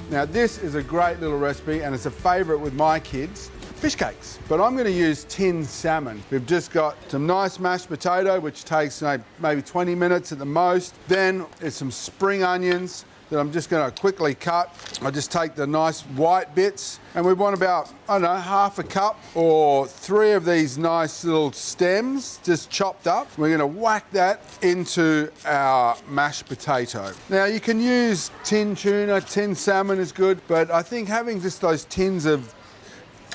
Now this is a great little recipe and it's a favourite with my kids. Fish cakes, but I'm going to use tinned salmon. We've just got some nice mashed potato, which takes maybe 20 minutes at the most. Then there's some spring onions that I'm just going to quickly cut. I just take the nice white bits, and we want about, I don't know, half a cup or 3 of these nice little stems just chopped up. We're going to whack that into our mashed potato. Now you can use tinned tuna, tinned salmon is good, but I think having just those tins of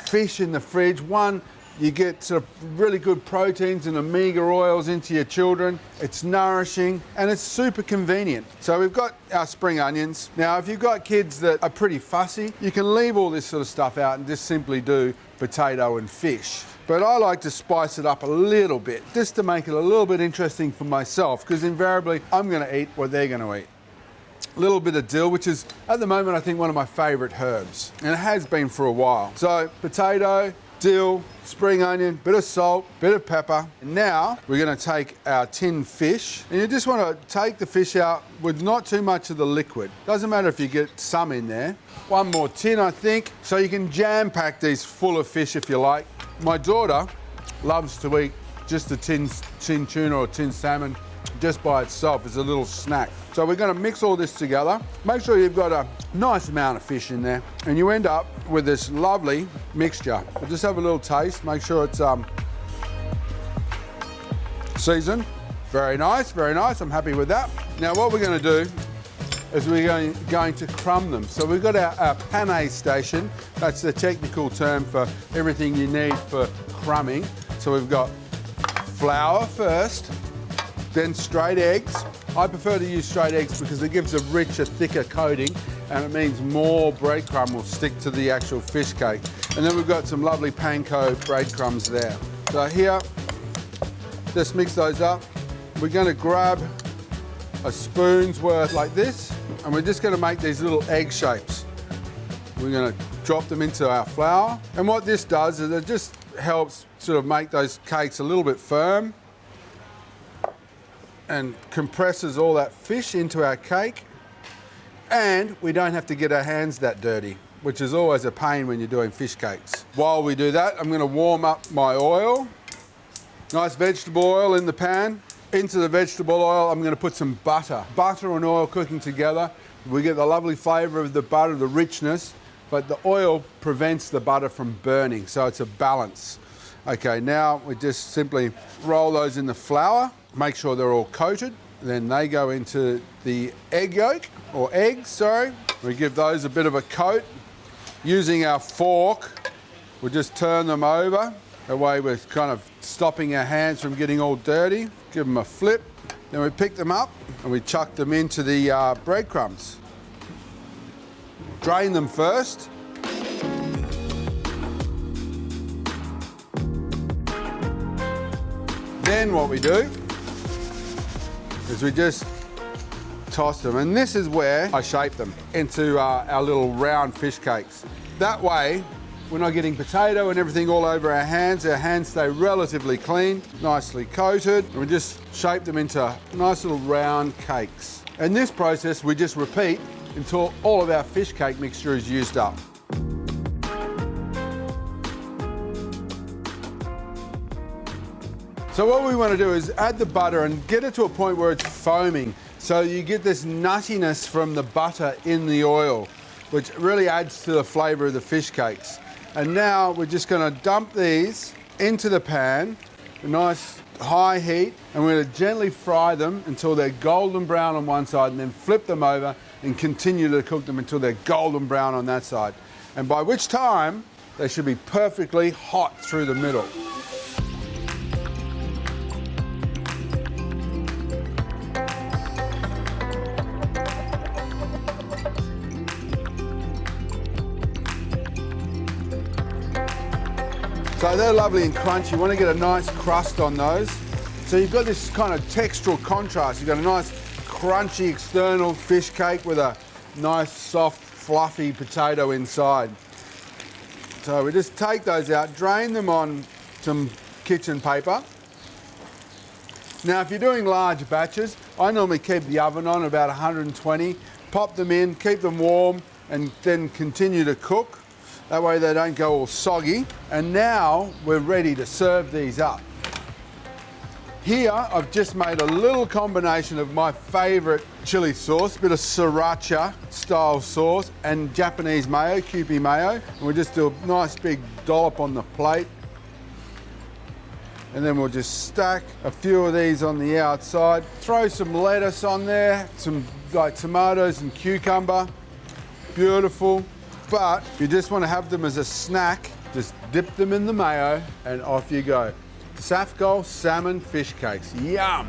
fish in the fridge, one, you get sort of really good proteins and omega oils into your children. It's nourishing and it's super convenient. So we've got our spring onions. Now, if you've got kids that are pretty fussy, you can leave all this sort of stuff out and just simply do potato and fish. But I like to spice it up a little bit, just to make it a little bit interesting for myself, because invariably I'm going to eat what they're going to eat. A little bit of dill, which is at the moment I think one of my favourite herbs, and it has been for a while. So potato, dill, spring onion, bit of salt, bit of pepper. And now we're going to take our tinned fish, and you just want to take the fish out with not too much of the liquid. Doesn't matter if you get some in there. One more tin, I think, so you can jam pack these full of fish if you like. My daughter loves to eat just a tinned tuna or tinned salmon just by itself as a little snack. So we're going to mix all this together. Make sure you've got a nice amount of fish in there, and you end up with this lovely mixture. We'll just have a little taste, make sure it's seasoned. Very nice, very nice. I'm happy with that. Now what we're going to do is we're going to crumb them. So we've got our panne station. That's the technical term for everything you need for crumbing. So we've got flour first, then straight eggs. I prefer to use straight eggs because it gives a richer, thicker coating, and it means more breadcrumb will stick to the actual fish cake. And then we've got some lovely panko breadcrumbs there. So here, just mix those up. We're going to grab a spoon's worth like this, and we're just going to make these little egg shapes. We're going to drop them into our flour. And what this does is it just helps sort of make those cakes a little bit firm and compresses all that fish into our cake, and we don't have to get our hands that dirty, which is always a pain when you're doing fish cakes. While we do that, I'm going to warm up my oil. Nice vegetable oil in the pan. Into the vegetable oil, I'm going to put some butter. Butter and oil cooking together. We get the lovely flavour of the butter, the richness, but the oil prevents the butter from burning, so it's a balance. Okay, now we just simply roll those in the flour. Make sure they're all coated. Then they go into the egg yolk, or eggs, sorry. We give those a bit of a coat. Using our fork, we'll just turn them over. That way we're kind of stopping our hands from getting all dirty. Give them a flip. Then we pick them up and we chuck them into the breadcrumbs. Drain them first. Then what we do is we just toss them, and this is where I shape them into our little round fish cakes. That way we're not getting potato and everything all over our hands stay relatively clean, nicely coated, and we just shape them into nice little round cakes. In this process we just repeat until all of our fish cake mixture is used up. So what we want to do is add the butter and get it to a point where it's foaming. So you get this nuttiness from the butter in the oil, which really adds to the flavour of the fish cakes. And now we're just going to dump these into the pan, a nice high heat, and we're going to gently fry them until they're golden brown on one side, and then flip them over and continue to cook them until they're golden brown on that side. And by which time they should be perfectly hot through the middle. So they're lovely and crunchy. You want to get a nice crust on those. So you've got this kind of textural contrast. You've got a nice crunchy external fish cake with a nice soft fluffy potato inside. So we just take those out, drain them on some kitchen paper. Now if you're doing large batches, I normally keep the oven on about 120, pop them in, keep them warm, and then continue to cook. That way they don't go all soggy. And now we're ready to serve these up. Here, I've just made a little combination of my favorite chili sauce, a bit of sriracha style sauce, and Japanese mayo, Kewpie mayo. And we'll just do a nice big dollop on the plate. And then we'll just stack a few of these on the outside. Throw some lettuce on there, some like tomatoes and cucumber. Beautiful. But if you just want to have them as a snack, just dip them in the mayo and off you go. Safgol salmon fish cakes. Yum!